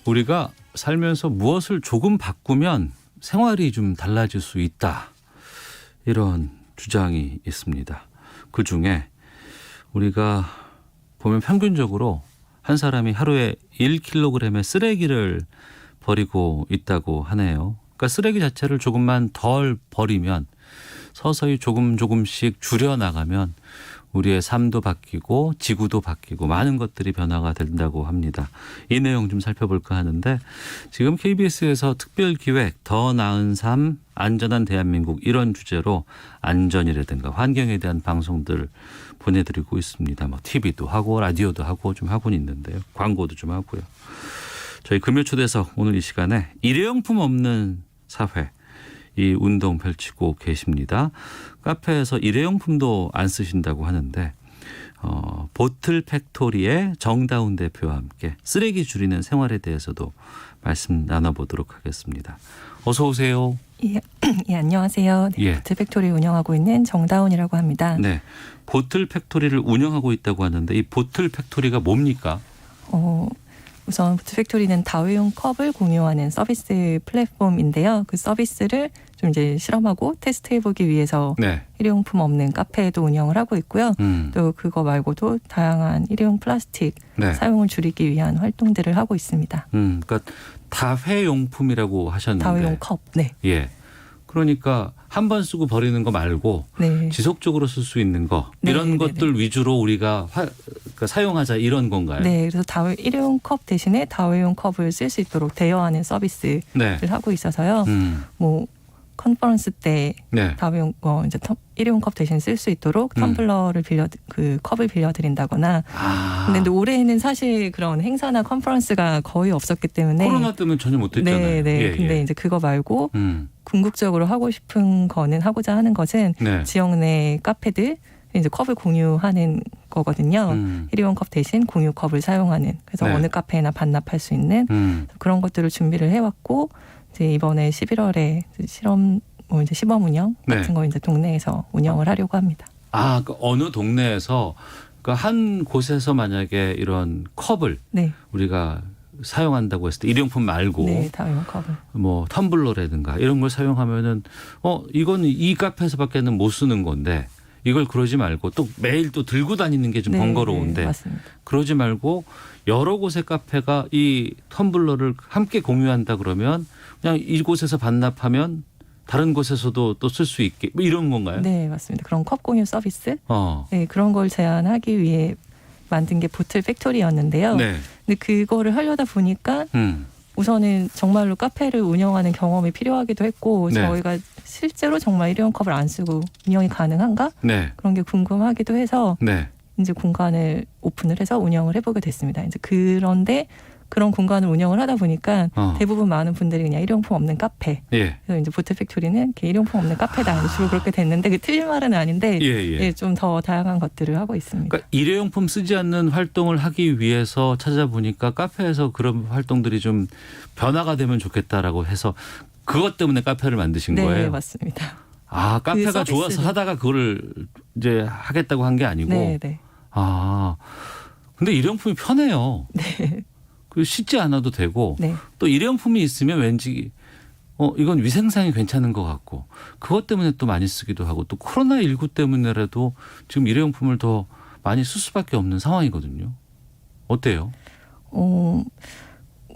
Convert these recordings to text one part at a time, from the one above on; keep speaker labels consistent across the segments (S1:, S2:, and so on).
S1: 우리가 살면서 무엇을 조금 바꾸면 생활이 좀 달라질 수 있다. 이런 주장이 있습니다. 그중에 우리가 보면 평균적으로 한 사람이 하루에 1kg의 쓰레기를 버리고 있다고 하네요. 그러니까 쓰레기 자체를 조금만 덜 버리면 서서히 조금씩 줄여나가면 우리의 삶도 바뀌고 지구도 바뀌고 많은 것들이 변화가 된다고 합니다. 이 내용 좀 살펴볼까 하는데 지금 KBS에서 특별기획 더 나은 삶 안전한 대한민국 이런 주제로 안전이라든가 환경에 대한 방송들 보내드리고 있습니다. 뭐 TV도 하고 라디오도 하고 좀 하고는 있는데요. 광고도 좀 하고요. 저희 금요초대석 오늘 이 시간에 일회용품 없는 사회 이 운동 펼치고 계십니다. 카페에서 일회용품도 안 쓰신다고 하는데 보틀 팩토리의 정다운 대표와 함께 쓰레기 줄이는 생활에 대해서도 말씀 나눠보도록 하겠습니다. 어서 오세요.
S2: 예, 안녕하세요. 네,
S1: 예.
S2: 보틀 팩토리 운영하고 있는 정다운이라고 합니다.
S1: 네, 보틀 팩토리를 운영하고 있다고 하는데 이 보틀 팩토리가 뭡니까?
S2: 우선 보틀 팩토리는 다회용 컵을 공유하는 서비스 플랫폼인데요. 그 서비스를 좀 이제 실험하고 테스트해보기 위해서
S1: 네.
S2: 일회용품 없는 카페도 운영을 하고 있고요. 또 그거 말고도 다양한 일회용 플라스틱
S1: 네.
S2: 사용을 줄이기 위한 활동들을 하고 있습니다.
S1: 그러니까 다회용품이라고 하셨는데.
S2: 다회용 컵, 네.
S1: 예. 그러니까 한 번 쓰고 버리는 거 말고
S2: 네.
S1: 지속적으로 쓸 수 있는 거
S2: 네,
S1: 이런
S2: 네,
S1: 것들 위주로 우리가 그러니까 사용하자 이런 건가요?
S2: 네, 그래서 일회용 컵 대신에 다회용 컵을 쓸 수 있도록 대여하는 서비스를
S1: 네.
S2: 하고 있어서요. 뭐 컨퍼런스 때
S1: 네.
S2: 다회용 이제 일회용 컵 대신 쓸 수 있도록 텀블러를 컵을 빌려드린다거나. 근데 올해는 사실 그런 행사나 컨퍼런스가 거의 없었기 때문에
S1: 코로나 때문에 전혀 못했잖아요.
S2: 네.
S1: 예,
S2: 근데
S1: 예.
S2: 이제 그거 말고 궁극적으로 하고자 하는 것은
S1: 네.
S2: 지역 내 카페들 이제 컵을 공유하는 거거든요. 일회용 컵 대신 공유 컵을 사용하는. 그래서
S1: 네.
S2: 어느 카페나 반납할 수 있는 그런 것들을 준비를 해왔고 이제 이번에 11월에 실험 이제 시범 운영 같은
S1: 네.
S2: 거 이제 동네에서 운영을 하려고 합니다.
S1: 그러니까 어느 동네에서 그러니까 한 곳에서 만약에 이런 컵을
S2: 네,
S1: 우리가 사용한다고 했을 때 일회용품 말고
S2: 네, 다회용 컵을.
S1: 뭐 텀블러라든가 이런 걸 사용하면은 이건 이 카페에서밖에는 못 쓰는 건데 이걸 그러지 말고 또 매일 또 들고 다니는 게 좀
S2: 네,
S1: 번거로운데
S2: 네, 맞습니다.
S1: 그러지 말고 여러 곳의 카페가 이 텀블러를 함께 공유한다 그러면 그냥 이곳에서 반납하면 다른 곳에서도 또 쓸 수 있게 뭐 이런 건가요?
S2: 네, 맞습니다. 그런 컵 공유 서비스,
S1: 어.
S2: 네, 그런 걸 제안하기 위해 만든 게 보틀 팩토리였는데요.
S1: 네.
S2: 근데 그거를 하려다 보니까 우선은 정말로 카페를 운영하는 경험이 필요하기도 했고
S1: 네.
S2: 저희가 실제로 정말 일회용 컵을 안 쓰고 운영이 가능한가?
S1: 네.
S2: 그런 게 궁금하기도 해서
S1: 네.
S2: 이제 공간을 오픈을 해서 운영을 해보게 됐습니다. 이제 그런데 그런 공간을 운영을 하다 보니까 대부분 많은 분들이 그냥 일회용품 없는 카페.
S1: 예.
S2: 그래서 이제 보틀 팩토리는 이렇게 일회용품 없는 카페다. 주로 그렇게 됐는데 그 틀린 말은 아닌데
S1: 예.
S2: 좀 더 다양한 것들을 하고 있습니다.
S1: 그러니까 일회용품 쓰지 않는 활동을 하기 위해서 찾아보니까 카페에서 그런 활동들이 좀 변화가 되면 좋겠다라고 해서 그것 때문에 카페를 만드신
S2: 네,
S1: 거예요.
S2: 맞습니다.
S1: 카페가
S2: 서비스를.
S1: 좋아서 하다가 그거를 이제 하겠다고 한 게 아니고.
S2: 네.
S1: 근데 일회용품이 편해요.
S2: 네.
S1: 그 씻지 않아도 되고
S2: 네.
S1: 또 일회용품이 있으면 왠지 이건 위생상이 괜찮은 것 같고 그것 때문에 또 많이 쓰기도 하고 또 코로나19 때문에라도 지금 일회용품을 더 많이 쓸 수밖에 없는 상황이거든요. 어때요?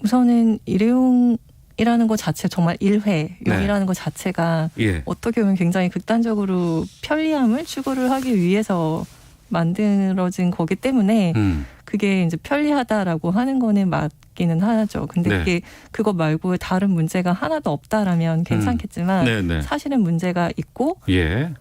S2: 우선은 일회용이라는 것 자체 정말 일회용이라는 것 자체가
S1: 예.
S2: 어떻게 보면 굉장히 극단적으로 편리함을 추구를 하기 위해서 만들어진 거기 때문에 그게 이제 편리하다라고 하는 거는 맞기는 하죠. 근데
S1: 네.
S2: 그거 말고 다른 문제가 하나도 없다라면 괜찮겠지만
S1: 네네.
S2: 사실은 문제가 있고
S1: 예.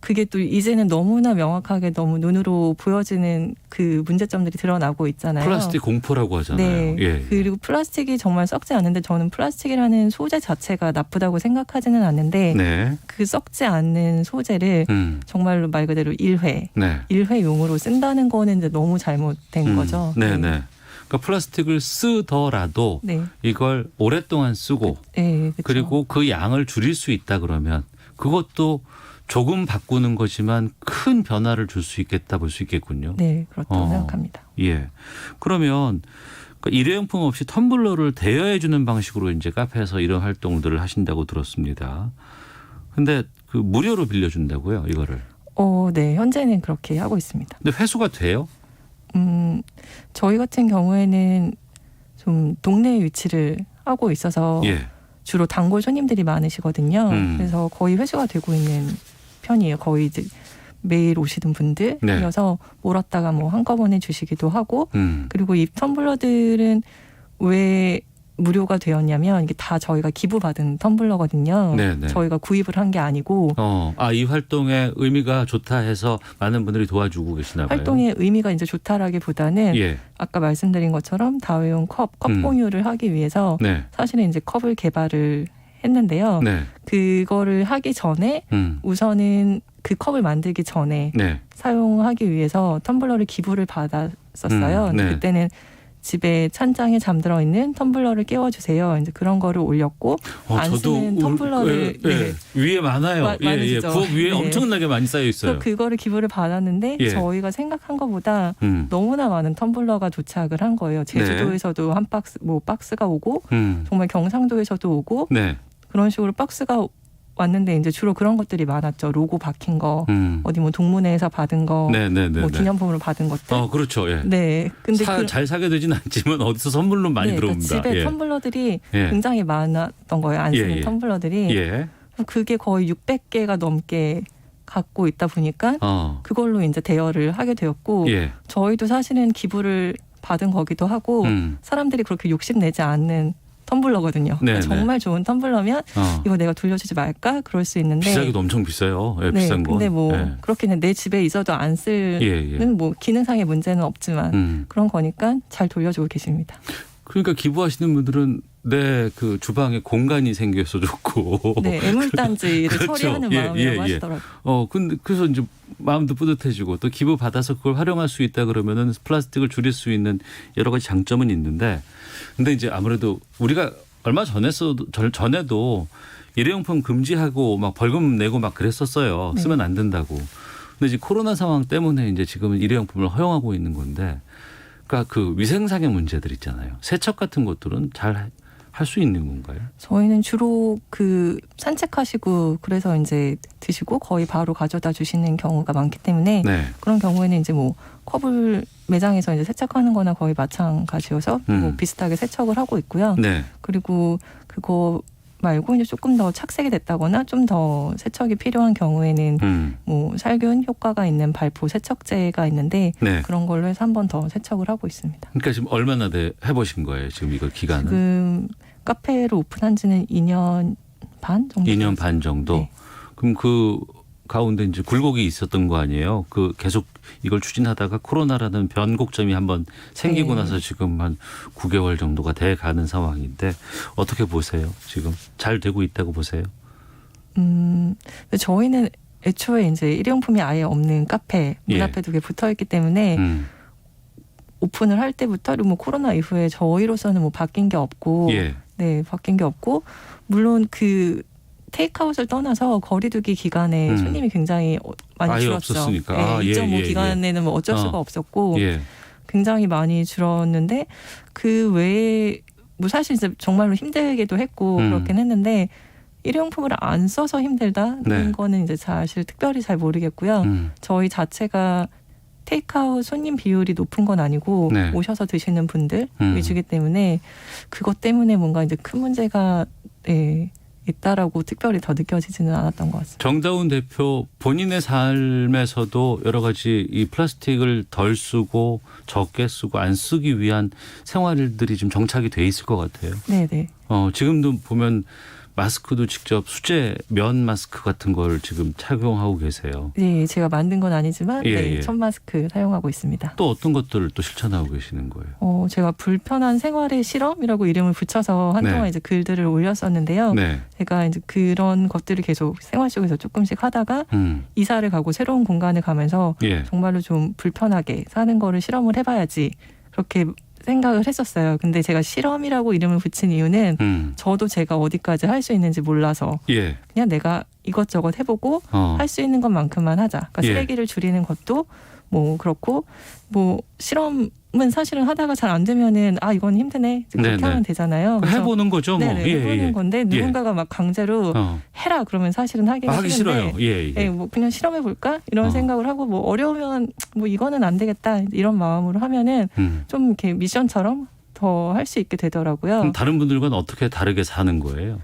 S2: 그게 또 이제는 너무나 명확하게 너무 눈으로 보여지는 그 문제점들이 드러나고 있잖아요.
S1: 플라스틱 공포라고 하잖아요.
S2: 네.
S1: 예.
S2: 그리고 플라스틱이 정말 썩지 않는데 저는 플라스틱이라는 소재 자체가 나쁘다고 생각하지는 않는데
S1: 네.
S2: 그 썩지 않는 소재를 정말로 말 그대로
S1: 네.
S2: 일회용으로 쓴다는 거는 이제 너무 잘못된 거죠.
S1: 네네. 그러니까 플라스틱을 쓰더라도
S2: 네.
S1: 이걸 오랫동안 쓰고
S2: 네, 그렇죠.
S1: 그리고 그 양을 줄일 수 있다 그러면 그것도 조금 바꾸는 거지만 큰 변화를 줄 수 있겠다 볼 수 있겠군요.
S2: 네, 그렇다고 생각합니다.
S1: 예. 그러면 그러니까 일회용품 없이 텀블러를 대여해 주는 방식으로 이제 카페에서 이런 활동들을 하신다고 들었습니다. 근데 그 무료로 빌려준다고요, 이거를?
S2: 네, 현재는 그렇게 하고 있습니다.
S1: 근데 회수가 돼요?
S2: 저희 같은 경우에는 좀 동네에 위치를 하고 있어서
S1: 예.
S2: 주로 단골 손님들이 많으시거든요. 그래서 거의 회수가 되고 있는 편이에요. 거의 이제 매일 오시는 분들이어서 몰았다가 뭐 한꺼번에 주시기도 하고 그리고 이 텀블러들은 왜 무료가 되었냐면 이게 다 저희가 기부받은 텀블러거든요.
S1: 네네.
S2: 저희가 구입을 한 게 아니고
S1: 이 활동의 의미가 좋다 해서 많은 분들이 도와주고 계시나 봐요.
S2: 활동의 의미가 이제 좋다라기보다는
S1: 예.
S2: 아까 말씀드린 것처럼 다회용 컵 공유를 하기 위해서
S1: 네.
S2: 사실은 이제 컵을 개발을 했는데요.
S1: 네.
S2: 그거를 하기 전에 우선은 그 컵을 만들기 전에
S1: 네.
S2: 사용하기 위해서 텀블러를 기부를 받았었어요. 근데
S1: 네.
S2: 그때는 집에 찬장에 잠들어 있는 텀블러를 깨워주세요. 이제 그런 거를 올렸고 안 쓰는 텀블러를 네.
S1: 위에 많아요.
S2: 많으시죠?
S1: 부엌 위에
S2: 네.
S1: 엄청나게 많이 쌓여 있어요.
S2: 그래서 그거를 기부를 받았는데 저희가 생각한 것보다 너무나 많은 텀블러가 도착을 한 거예요. 제주도에서도 한 박스, 박스가 오고 정말 경상도에서도 오고
S1: 네.
S2: 그런 식으로 박스가 왔는데 이제 주로 그런 것들이 많았죠. 로고 박힌 거, 어디 뭐 동문회에서 받은 거, 뭐 기념품으로 받은 것들.
S1: 그렇죠. 예.
S2: 네. 근데
S1: 잘 사게 되진 않지만 어디서 선물로 많이 들어옵니다.
S2: 그러니까 집에 텀블러들이 굉장히 많았던 거예요. 안 쓰는 텀블러들이. 그게 거의 600개가 넘게 갖고 있다 보니까 그걸로 이제 대여를 하게 되었고 저희도 사실은 기부를 받은 거기도 하고 사람들이 그렇게 욕심내지 않는 텀블러거든요. 그러니까 정말 좋은 텀블러면 이거 내가 돌려주지 말까 그럴 수 있는데
S1: 비싸기도 엄청 비싸요. 비싼 거.
S2: 근데 그렇게는 내 집에 있어도 안 쓰는 기능상의 문제는 없지만 그런 거니까 잘 돌려주고 계십니다.
S1: 그러니까 기부하시는 분들은 내 그 주방에 공간이 생겨서 좋고
S2: 애물단지를
S1: 그렇죠.
S2: 처리하는 마음이라고 하시더라고요.
S1: 근데 그래서 이제 마음도 뿌듯해지고 또 기부 받아서 그걸 활용할 수 있다 그러면은 플라스틱을 줄일 수 있는 여러 가지 장점은 있는데, 근데 이제 아무래도 우리가 얼마 전에도 일회용품 금지하고 막 벌금 내고 막 그랬었어요. 쓰면 안 된다고. 근데 이제 코로나 상황 때문에 이제 지금은 일회용품을 허용하고 있는 건데, 그러니까 그 위생상의 문제들 있잖아요. 세척 같은 것들은 잘 할 수 있는 건가요? 저희는
S2: 주로 그 산책하시고 그래서 이제 드시고 거의 바로 가져다 주시는 경우가 많기 때문에 그런 경우에는 이제 뭐 컵을 매장에서 이제 세척하는 거나 거의 마찬가지여서 뭐 비슷하게 세척을 하고 있고요. 그리고 그거 말고 이제 조금 더 착색이 됐다거나 좀 더 세척이 필요한 경우에는 뭐 살균 효과가 있는 발포 세척제가 있는데 그런 걸로 해서 한 번 더 세척을 하고 있습니다.
S1: 그러니까 지금 얼마나 해보신 거예요? 지금 이거 기간은?
S2: 지금 카페를 오픈한 지는 2년 반 정도.
S1: 2년 반 정도. 그럼 그 가운데 이제 굴곡이 있었던 거 아니에요? 그 계속 이걸 추진하다가 코로나라는 변곡점이 한번 생기고 나서 지금 한 9개월 정도가 돼 가는 상황인데 어떻게 보세요? 지금 잘 되고 있다고 보세요?
S2: 저희는 애초에 이제 일회용품이 아예 없는 카페 문 앞에 두 개 붙어 있기 때문에 오픈을 할 때부터 뭐 코로나 이후에 저희로서는 뭐 바뀐 게 없고 바뀐 게 없고 물론 그 테이크아웃을 떠나서 거리두기 기간에 손님이 굉장히 많이 줄었죠.
S1: 없었으니까.
S2: 2.5 기간에는 뭐 어쩔 수가 없었고 굉장히 많이 줄었는데 그 외에 뭐 사실 이제 정말로 힘들기도 했고 그렇긴 했는데 일회용품을 안 써서 힘들다는 거는 이제 사실 특별히 잘 모르겠고요. 저희 자체가 테이크아웃 손님 비율이 높은 건 아니고 오셔서 드시는 분들 위주기 때문에 그것 때문에 뭔가 이제 큰 문제가 있다라고 특별히 더 느껴지지는 않았던 것 같습니다.
S1: 정다운 대표 본인의 삶에서도 여러 가지 이 플라스틱을 덜 쓰고 적게 쓰고 안 쓰기 위한 생활들이 좀 정착이 돼 있을 것 같아요.
S2: 네네.
S1: 지금도 보면 마스크도 직접 수제 면 마스크 같은 걸 지금 착용하고 계세요.
S2: 네, 제가 만든 건 아니지만 천 마스크 사용하고 있습니다.
S1: 또 어떤 것들을 또 실천하고 계시는 거예요?
S2: 제가 불편한 생활의 실험이라고 이름을 붙여서 한동안 이제 글들을 올렸었는데요. 제가 이제 그런 것들을 계속 생활 속에서 조금씩 하다가 이사를 가고 새로운 공간을 가면서 정말로 좀 불편하게 사는 거를 실험을 해봐야지 그렇게 생각을 했었어요. 근데 제가 실험이라고 이름을 붙인 이유는 저도 제가 어디까지 할 수 있는지 몰라서 그냥 내가 이것저것 해보고 할 수 있는 것만큼만 하자. 그러니까 쓰레기를 줄이는 것도 뭐 그렇고 뭐 실험 사실은 하다가 잘 안 되면은 이건 힘드네 그렇게
S1: 네네.
S2: 하면 되잖아요.
S1: 해보는 거죠, 뭐.
S2: 네네, 해보는 건데 누군가가 막 강제로 해라 그러면 사실은 하기
S1: 싫어요.
S2: 뭐 그냥 실험해 볼까 이런 생각을 하고 뭐 어려우면 뭐 이거는 안 되겠다 이런 마음으로 하면은 좀 이렇게 미션처럼 더 할 수 있게 되더라고요.
S1: 그럼 다른 분들과는 어떻게 다르게 사는 거예요?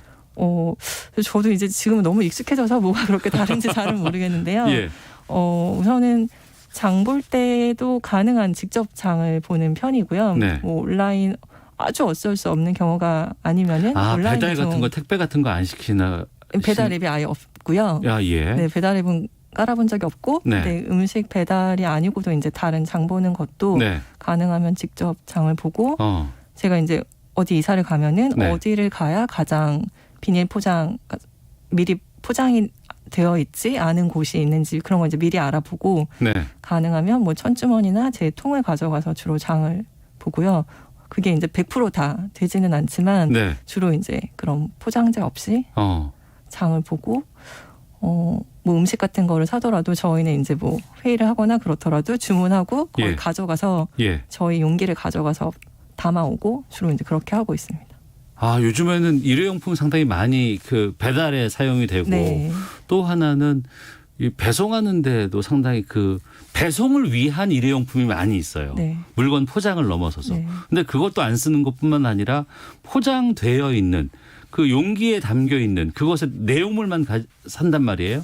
S2: 저도 이제 지금은 너무 익숙해져서 뭐가 그렇게 다른지 잘은 모르겠는데요.
S1: 예.
S2: 우선은 장 볼 때도 가능한 직접 장을 보는 편이고요.
S1: 네.
S2: 뭐 온라인 아주 어쩔 수 없는 경우가 아니면은 온라인
S1: 배달 같은 거 택배 같은 거 안 시키나?
S2: 배달 앱이 아예 없고요.
S1: 예.
S2: 네, 배달 앱은 깔아본 적이 없고,
S1: 네.
S2: 네, 음식 배달이 아니고도 이제 다른 장 보는 것도
S1: 네.
S2: 가능하면 직접 장을 보고, 제가 이제 어디 이사를 가면은
S1: 네.
S2: 어디를 가야 가장 비닐 포장 미리 포장이 되어 있지 않은 곳이 있는지 그런 거 이제 미리 알아보고
S1: 네.
S2: 가능하면 뭐 천주머니나 제 통을 가져가서 주로 장을 보고요. 그게 이제 100% 다 되지는 않지만
S1: 네.
S2: 주로 이제 그런 포장재 없이 장을 보고 뭐 음식 같은 거를 사더라도 저희는 이제 뭐 회의를 하거나 그렇더라도 주문하고 거기 가져가서 저희 용기를 가져가서 담아오고 주로 이제 그렇게 하고 있습니다.
S1: 요즘에는 일회용품 상당히 많이 그 배달에 사용이 되고
S2: 네.
S1: 또 하나는 이 배송하는 데도 상당히 그 배송을 위한 일회용품이 많이 있어요.
S2: 네.
S1: 물건 포장을 넘어서서.
S2: 네.
S1: 근데 그것도 안 쓰는 것뿐만 아니라 포장되어 있는 그 용기에 담겨 있는 그것의 내용물만 산단 말이에요.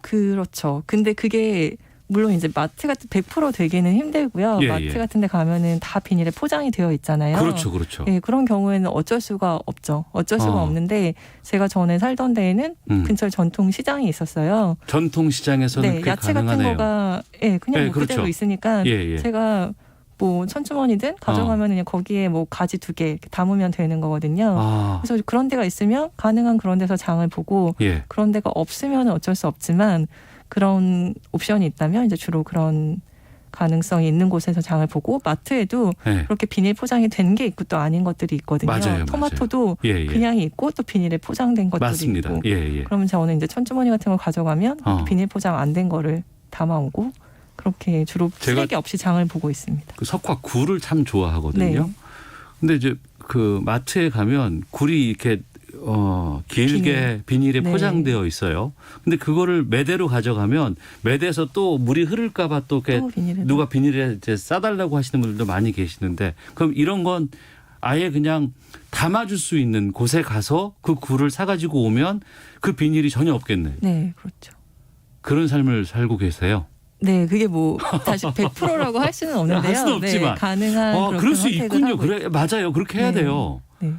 S2: 그렇죠. 근데 그게 물론 이제 마트 같은 100% 되기는 힘들고요. 마트 같은 데 가면은 다 비닐에 포장이 되어 있잖아요.
S1: 그렇죠.
S2: 네, 그런 경우에는 어쩔 수가 없죠. 어쩔 수가 없는데 제가 전에 살던 데에는 근처에 전통시장이 있었어요.
S1: 전통시장에서는 꽤
S2: 야채
S1: 가능하네요.
S2: 같은 거가 그냥 뭐
S1: 그렇죠.
S2: 그대로 있으니까 제가 뭐 천주머니든 가져가면 그냥 거기에 뭐 가지 2개 이렇게 담으면 되는 거거든요. 그래서 그런 데가 있으면 가능한 그런 데서 장을 보고 그런 데가 없으면 어쩔 수 없지만 그런 옵션이 있다면 이제 주로 그런 가능성이 있는 곳에서 장을 보고 마트에도 그렇게 비닐 포장이 된 게 있고 또 아닌 것들이 있거든요.
S1: 맞아요.
S2: 토마토도 그냥 있고 또 비닐에 포장된 것들이
S1: 맞습니다.
S2: 있고.
S1: 예.
S2: 그러면 저는 이제 천주머니 같은 걸 가져가면 비닐 포장 안 된 거를 담아오고 그렇게 주로 쓰레기 없이 장을 보고 있습니다.
S1: 그 석화 굴을 참 좋아하거든요.
S2: 네.
S1: 근데 이제 그 마트에 가면 굴이 이렇게 길게 비닐에 포장되어 있어요. 근데 그거를 매대로 가져가면 매대에서 또 물이 흐를까봐 또 누가 비닐에 이제 싸달라고 하시는 분들도 많이 계시는데 그럼 이런 건 아예 그냥 담아줄 수 있는 곳에 가서 그 굴을 사가지고 오면 그 비닐이 전혀 없겠네.
S2: 네, 그렇죠.
S1: 그런 삶을 살고 계세요.
S2: 네, 그게 뭐 다시 100%라고 할 수는 없는데요.
S1: 할 수는 없지만
S2: 가능한
S1: 그럴 수 있군요. 그래 맞아요. 그렇게 해야 돼요.
S2: 네.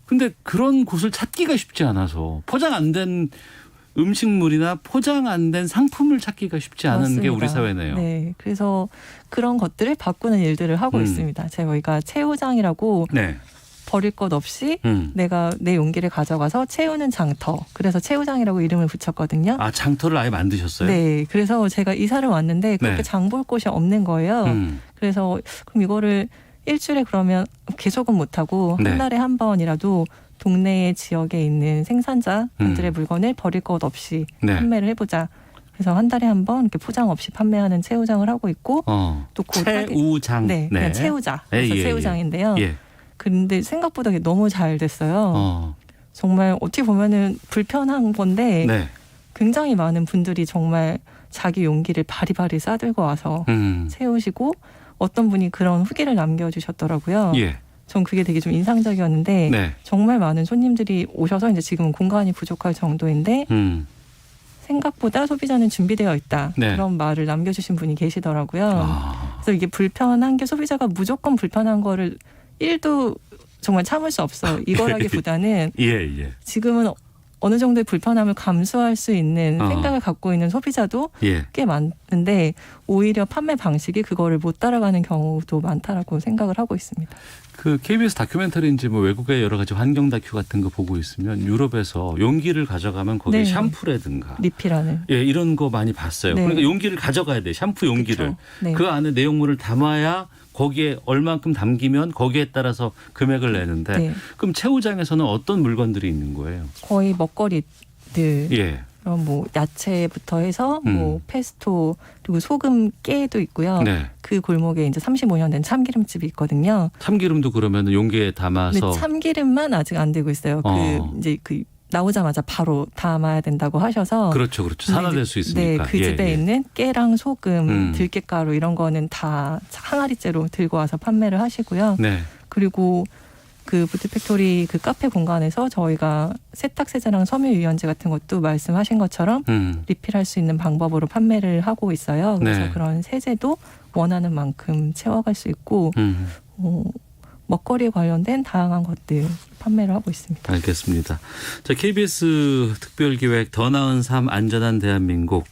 S1: 근데 그런 곳을 찾기가 쉽지 않아서 포장 안 된 음식물이나 포장 안 된 상품을 찾기가 쉽지 않은
S2: 맞습니다.
S1: 게 우리 사회네요.
S2: 네, 그래서 그런 것들을 바꾸는 일들을 하고 있습니다. 저희가 채우장이라고 버릴 것 없이 내가 내 용기를 가져가서 채우는 장터. 그래서 채우장이라고 이름을 붙였거든요.
S1: 장터를 아예 만드셨어요?
S2: 네, 그래서 제가 이사를 왔는데 그렇게 장 볼 곳이 없는 거예요. 그래서 그럼 이거를 일주일에 그러면 계속은 못하고 한 달에 한 번이라도 동네 지역에 있는 생산자들의 물건을 버릴 것 없이 판매를 해보자. 그래서 한 달에 한 번 이렇게 포장 없이 판매하는 채우장을 하고 있고 또
S1: 채우장.
S2: 그냥 채우자. 그래서 채우장인데요. 그런데 생각보다 너무 잘 됐어요. 정말 어떻게 보면은 불편한 건데 굉장히 많은 분들이 정말 자기 용기를 바리바리 싸들고 와서 채우시고 어떤 분이 그런 후기를 남겨주셨더라고요. 전 그게 되게 좀 인상적이었는데 정말 많은 손님들이 오셔서 이제 지금은 공간이 부족할 정도인데 생각보다 소비자는 준비되어 있다. 그런 말을 남겨주신 분이 계시더라고요. 그래서 이게 불편한 게 소비자가 무조건 불편한 거를 1도 정말 참을 수 없어. 이거라기보다는 지금은 어느 정도의 불편함을 감수할 수 있는 생각을 갖고 있는 소비자도 꽤 많은데 오히려 판매 방식이 그거를 못 따라가는 경우도 많다라고 생각을 하고 있습니다.
S1: 그 KBS 다큐멘터리인지 뭐 외국의 여러 가지 환경 다큐 같은 거 보고 있으면 유럽에서 용기를 가져가면 거기에 샴푸라든가
S2: 리필하는
S1: 이런 거 많이 봤어요. 그러니까 용기를 가져가야 돼. 샴푸 용기를. 그 안에 내용물을 담아야 거기에 얼만큼 담기면 거기에 따라서 금액을 내는데 그럼 채우장에서는 어떤 물건들이 있는 거예요?
S2: 거의 먹거리들 그럼 뭐 야채부터 해서 뭐 페스토 그리고 소금 깨도 있고요.
S1: 네.
S2: 그 골목에 이제 35년 된 참기름집이 있거든요.
S1: 참기름도 그러면 용기에 담아서.
S2: 근데 참기름만 아직 안 되고 있어요. 그 이제 그 나오자마자 바로 담아야 된다고 하셔서.
S1: 그렇죠. 산화될 수 있으니까.
S2: 네, 그 집에
S1: 예.
S2: 있는 깨랑 소금, 들깨가루 이런 거는 다 항아리째로 들고 와서 판매를 하시고요.
S1: 네.
S2: 그리고 그 뷰티팩토리 그 카페 공간에서 저희가 세탁세제랑 섬유유연제 같은 것도 말씀하신 것처럼 리필할 수 있는 방법으로 판매를 하고 있어요. 그래서
S1: 네.
S2: 그런 세제도 원하는 만큼 채워갈 수 있고 먹거리에 관련된 다양한 것들 판매를 하고 있습니다.
S1: 알겠습니다. 자, KBS 특별기획 더 나은 삶 안전한 대한민국,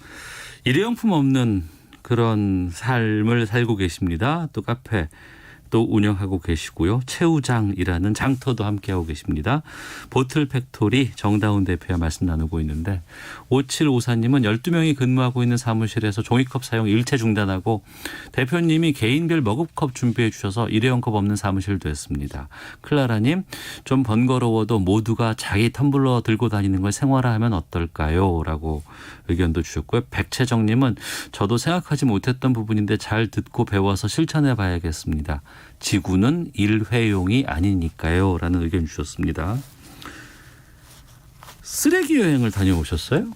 S1: 일회용품 없는 그런 삶을 살고 계십니다. 또 카페 또 운영하고 계시고요. 최우장이라는 장터도 함께하고 계십니다. 보틀 팩토리 정다운 대표와 말씀 나누고 있는데, 5754님은 12명이 근무하고 있는 사무실에서 종이컵 사용 일체 중단하고 대표님이 개인별 머그컵 준비해 주셔서 일회용컵 없는 사무실 됐습니다. 클라라님, 좀 번거로워도 모두가 자기 텀블러 들고 다니는 걸 생활화하면 어떨까요? 라고 의견도 주셨고요. 백채정님은 저도 생각하지 못했던 부분인데 잘 듣고 배워서 실천해 봐야겠습니다. 지구는 일회용이 아니니까요. 라는 의견 주셨습니다. 쓰레기 여행을 다녀오셨어요?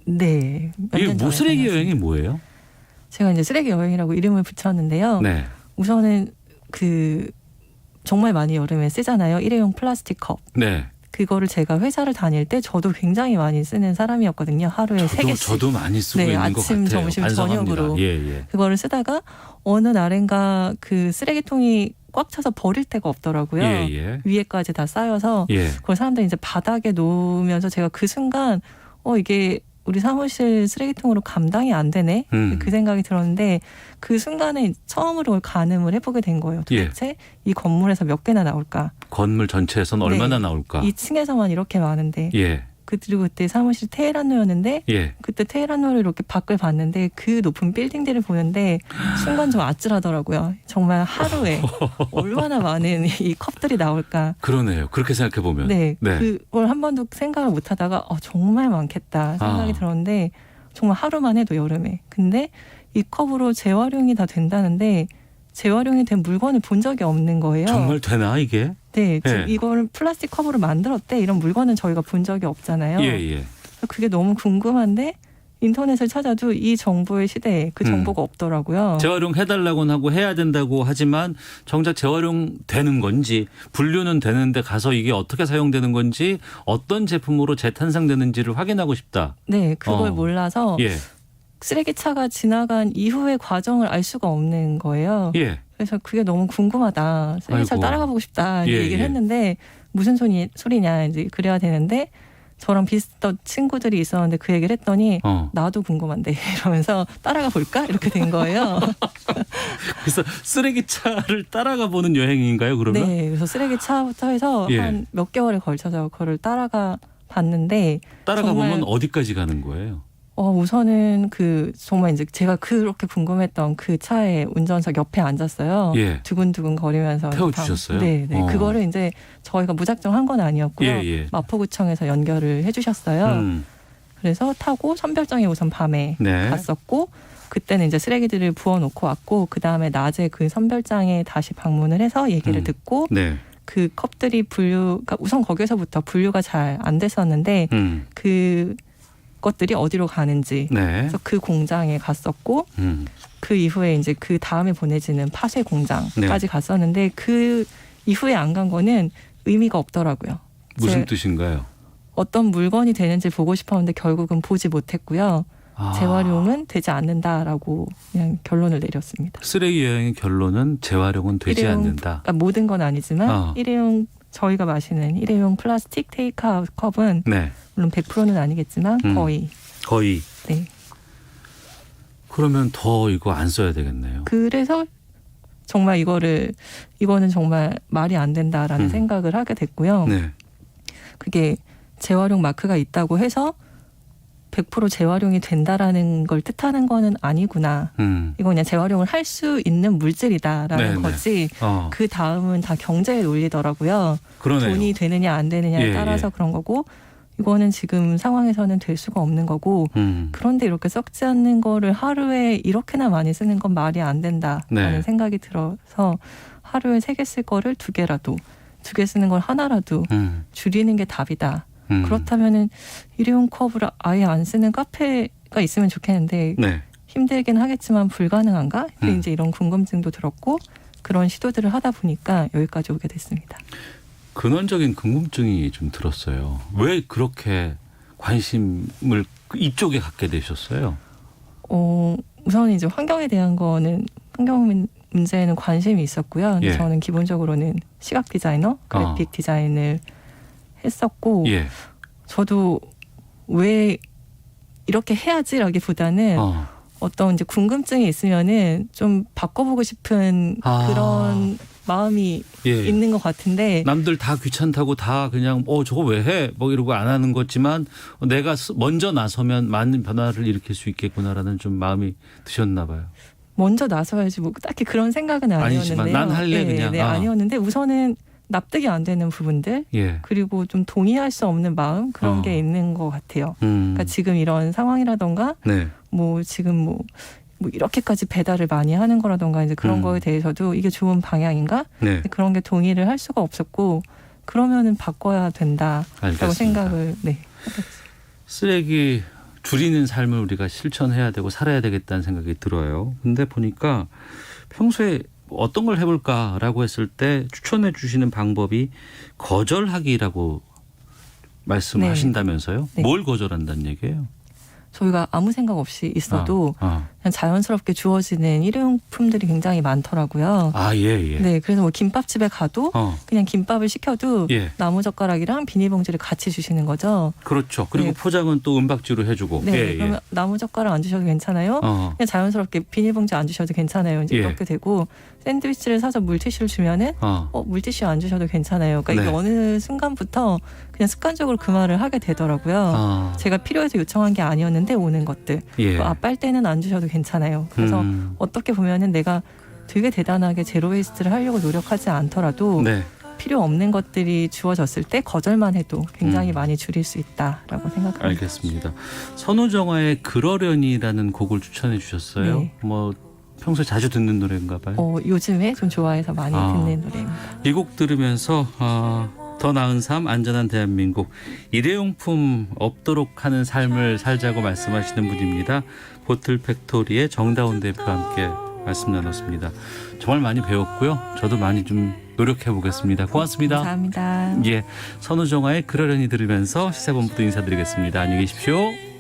S2: 네.
S1: 이게 뭐 쓰레기 여행이 뭐예요?
S2: 제가 이제 쓰레기 여행이라고 이름을 붙였는데요.
S1: 네.
S2: 우선은 그 정말 많이 여름에 쓰잖아요. 일회용 플라스틱 컵.
S1: 네.
S2: 그거를 제가 회사를 다닐 때 저도 굉장히 많이 쓰는 사람이었거든요. 하루에 3개씩.
S1: 저도 많이 쓰고 있는 것 같아요.
S2: 아침, 점심,
S1: 반성합니다.
S2: 저녁으로.
S1: 예.
S2: 그거를 쓰다가 어느 날인가 그 쓰레기통이 꽉 차서 버릴 데가 없더라고요.
S1: 예.
S2: 위에까지 다 쌓여서 그걸 사람들이 이제 바닥에 놓으면서 제가 그 순간 이게 우리 사무실 쓰레기통으로 감당이 안 되네. 그 생각이 들었는데 그 순간에 처음으로 그걸 가늠을 해보게 된 거예요. 도대체 이 건물에서 몇 개나 나올까?
S1: 건물 전체에서는 얼마나 나올까?
S2: 2층에서만 이렇게 많은데. 그리고 그때 사무실 테헤란로였는데 그때 테헤란로를 이렇게 밖을 봤는데 그 높은 빌딩들을 보는데 순간 좀 아찔하더라고요. 정말 하루에 얼마나 많은 이 컵들이 나올까.
S1: 그러네요. 그렇게 생각해 보면.
S2: 네. 그걸 한 번도 생각을 못 하다가 정말 많겠다 생각이 들었는데 정말 하루만 해도 여름에. 근데 이 컵으로 재활용이 다 된다는데 재활용이 된 물건을 본 적이 없는 거예요.
S1: 정말 되나 이게?
S2: 네. 이걸 플라스틱 컵으로 만들었대. 이런 물건은 저희가 본 적이 없잖아요. 그래서 그게 너무 궁금한데 인터넷을 찾아도 이 정보의 시대에 그 정보가 없더라고요.
S1: 재활용해달라고는 하고 해야 된다고 하지만 정작 재활용되는 건지, 분류는 되는데 가서 이게 어떻게 사용되는 건지, 어떤 제품으로 재탄생되는지를 확인하고 싶다.
S2: 네. 그걸 몰라서 쓰레기차가 지나간 이후의 과정을 알 수가 없는 거예요. 그래서 그게 너무 궁금하다. 쓰레기차를 따라가 보고 싶다. 얘기를 했는데 무슨 소리냐 이제 그래야 되는데 저랑 비슷한 친구들이 있었는데 그 얘기를 했더니 나도 궁금한데 이러면서 따라가 볼까? 이렇게 된 거예요.
S1: 그래서 쓰레기차를 따라가 보는 여행인가요, 그러면?
S2: 네. 그래서 쓰레기차부터 해서 한 몇 개월에 걸쳐서 그거를 따라가 봤는데
S1: 따라가 보면 어디까지 가는 거예요?
S2: 우선은 정말 이제 제가 그렇게 궁금했던 그 차의 운전석 옆에 앉았어요. 두근두근 거리면서.
S1: 태워주셨어요?
S2: 네. 그거를 이제 저희가 무작정 한 건 아니었고요. 마포구청에서 연결을 해주셨어요. 그래서 타고 선별장에 우선 밤에 갔었고, 그때는 이제 쓰레기들을 부어놓고 왔고, 그 다음에 낮에 그 선별장에 다시 방문을 해서 얘기를 듣고, 그 컵들이 그러니까 우선 거기서부터 분류가 잘 안 됐었는데, 그 것들이 어디로 가는지 그래서 그 공장에 갔었고 그 이후에 이제 그 다음에 보내지는 파쇄 공장까지 갔었는데 그 이후에 안 간 거는 의미가 없더라고요.
S1: 무슨 뜻인가요?
S2: 어떤 물건이 되는지 보고 싶었는데 결국은 보지 못했고요. 재활용은 되지 않는다라고 그냥 결론을 내렸습니다.
S1: 쓰레기 여행의 결론은 재활용은 되지 않는다.
S2: 그러니까 모든 건 아니지만 일회용 저희가 마시는 일회용 플라스틱 테이크아웃 컵은 물론 100%는 아니겠지만 거의. 네.
S1: 그러면 더 이거 안 써야 되겠네요.
S2: 그래서 정말 이거는 정말 말이 안 된다라는 생각을 하게 됐고요. 그게 재활용 마크가 있다고 해서 100% 재활용이 된다라는 걸 뜻하는 거는 아니구나. 이거 그냥 재활용을 할 수 있는 물질이다라는 거지. 그 다음은 다 경제의 논리더라고요.
S1: 그러네요.
S2: 돈이 되느냐 안 되느냐에 따라서 그런 거고 이거는 지금 상황에서는 될 수가 없는 거고 그런데 이렇게 썩지 않는 거를 하루에 이렇게나 많이 쓰는 건 말이 안 된다라는 생각이 들어서 하루에 3개 쓸 거를 2개라도 2개 쓰는 걸 하나라도 줄이는 게 답이다. 그렇다면은 일회용 컵을 아예 안 쓰는 카페가 있으면 좋겠는데 힘들긴 하겠지만 불가능한가? 이제 이런 궁금증도 들었고 그런 시도들을 하다 보니까 여기까지 오게 됐습니다.
S1: 근원적인 궁금증이 좀 들었어요. 왜 그렇게 관심을 이쪽에 갖게 되셨어요?
S2: 우선 이제 환경에 대한 거는 환경 문제에는 관심이 있었고요. 근데 저는 기본적으로는 시각 디자이너, 그래픽 디자인을 했었고 저도 왜 이렇게 해야지라기보다는 어떤 이제 궁금증이 있으면은 좀 바꿔보고 싶은 그런 마음이 있는 것 같은데
S1: 남들 다 귀찮다고 다 그냥 저거 왜 해? 뭐 이러고 안 하는 거지만 내가 먼저 나서면 많은 변화를 일으킬 수 있겠구나라는 좀 마음이 드셨나 봐요.
S2: 먼저 나서야지 뭐 딱히 그런 생각은 아니었는데요.
S1: 난 할래 그냥.
S2: 아니었는데 우선은 납득이 안 되는 부분들 그리고 좀 동의할 수 없는 마음 그런 게 있는 것 같아요. 그러니까 지금 이런 상황이라던가 뭐 지금 뭐 이렇게까지 배달을 많이 하는 거라던가 이제 그런 거에 대해서도 이게 좋은 방향인가? 그런 게 동의를 할 수가 없었고 그러면은 바꿔야 된다라고 생각을
S1: 쓰레기 줄이는 삶을 우리가 실천해야 되고 살아야 되겠다는 생각이 들어요. 근데 보니까 평소에 어떤 걸 해볼까라고 했을 때 추천해 주시는 방법이 거절하기라고 말씀을 하신다면서요? 뭘 거절한다는 얘기예요?
S2: 저희가 아무 생각 없이 있어도 그냥 자연스럽게 주어지는 일회용품들이 굉장히 많더라고요. 네, 그래서 뭐 김밥집에 가도 그냥 김밥을 시켜도 나무젓가락이랑 비닐봉지를 같이 주시는 거죠.
S1: 그렇죠. 그리고 포장은 또 은박지로 해주고.
S2: 그러면 나무젓가락 안 주셔도 괜찮아요. 그냥 자연스럽게 비닐봉지 안 주셔도 괜찮아요. 이제 이렇게 되고 샌드위치를 사서 물티슈를 주면은 물티슈 안 주셔도 괜찮아요. 그러니까 이게 어느 순간부터 그냥 습관적으로 그 말을 하게 되더라고요. 제가 필요해서 요청한 게 아니었는데 오는 것들. 빨대는 안 주셔도 괜찮아요. 그래서 어떻게 보면은 내가 되게 대단하게 제로 웨이스트를 하려고 노력하지 않더라도 필요 없는 것들이 주어졌을 때 거절만 해도 굉장히 많이 줄일 수 있다라고 생각합니다.
S1: 알겠습니다. 선우정아의 그러려니라는 곡을 추천해 주셨어요. 뭐 평소에 자주 듣는 노래인가 봐요.
S2: 요즘에 좀 좋아해서 많이 듣는 노래입니다.
S1: 이 곡 들으면서 더 나은 삶, 안전한 대한민국, 일회용품 없도록 하는 삶을 살자고 말씀하시는 분입니다. 보틀 팩토리의 정다운 대표와 함께 말씀 나눴습니다. 정말 많이 배웠고요. 저도 많이 좀 노력해 보겠습니다. 고맙습니다.
S2: 감사합니다.
S1: 선우정아의 그러려니 들으면서 시사본부도 인사드리겠습니다. 안녕히 계십시오.